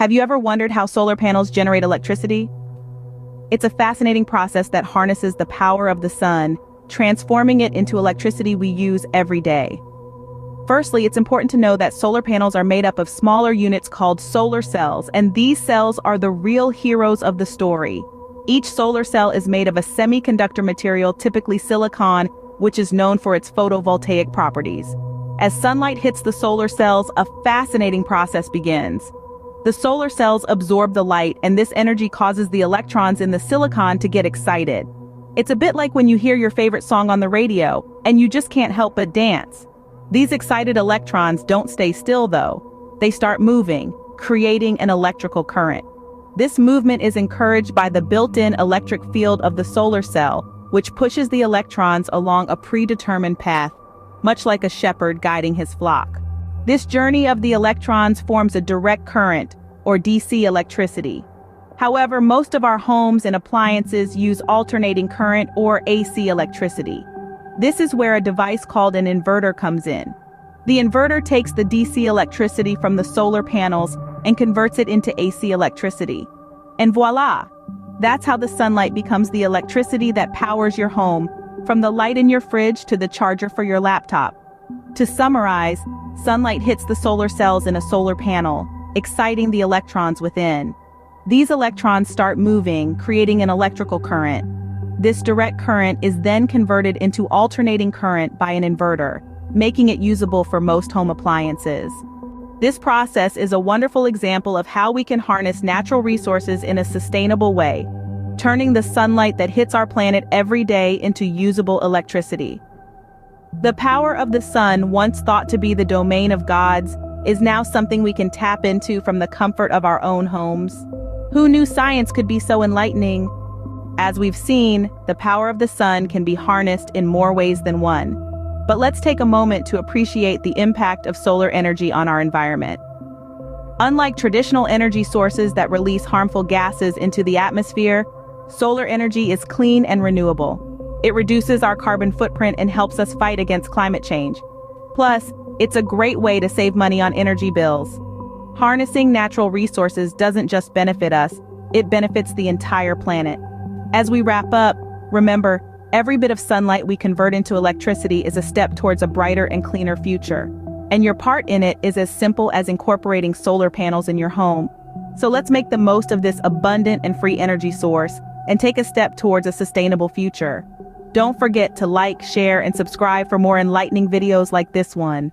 Have you ever wondered how solar panels generate electricity? It's a fascinating process that harnesses the power of the sun, transforming it into electricity we use every day. Firstly, it's important to know that solar panels are made up of smaller units called solar cells, and these cells are the real heroes of the story. Each solar cell is made of a semiconductor material, typically silicon, which is known for its photovoltaic properties. As sunlight hits the solar cells, a fascinating process begins. The solar cells absorb the light, and this energy causes the electrons in the silicon to get excited. It's a bit like when you hear your favorite song on the radio, and you just can't help but dance. These excited electrons don't stay still though. They start moving, creating an electrical current. This movement is encouraged by the built-in electric field of the solar cell, which pushes the electrons along a predetermined path, much like a shepherd guiding his flock. This journey of the electrons forms a direct current, or DC electricity. However, most of our homes and appliances use alternating current, or AC electricity. This is where a device called an inverter comes in. The inverter takes the DC electricity from the solar panels and converts it into AC electricity. And voila! That's how the sunlight becomes the electricity that powers your home, from the light in your fridge to the charger for your laptop. To summarize, sunlight hits the solar cells in a solar panel, exciting the electrons within. These electrons start moving, creating an electrical current. This direct current is then converted into alternating current by an inverter, making it usable for most home appliances. This process is a wonderful example of how we can harness natural resources in a sustainable way, turning the sunlight that hits our planet every day into usable electricity. The power of the sun, once thought to be the domain of gods, is now something we can tap into from the comfort of our own homes. Who knew science could be so enlightening? As we've seen, the power of the sun can be harnessed in more ways than one. But let's take a moment to appreciate the impact of solar energy on our environment. Unlike traditional energy sources that release harmful gases into the atmosphere, solar energy is clean and renewable. It reduces our carbon footprint and helps us fight against climate change. Plus, it's a great way to save money on energy bills. Harnessing natural resources doesn't just benefit us, it benefits the entire planet. As we wrap up, remember, every bit of sunlight we convert into electricity is a step towards a brighter and cleaner future. And your part in it is as simple as incorporating solar panels in your home. So let's make the most of this abundant and free energy source and take a step towards a sustainable future. Don't forget to like, share, and subscribe for more enlightening videos like this one.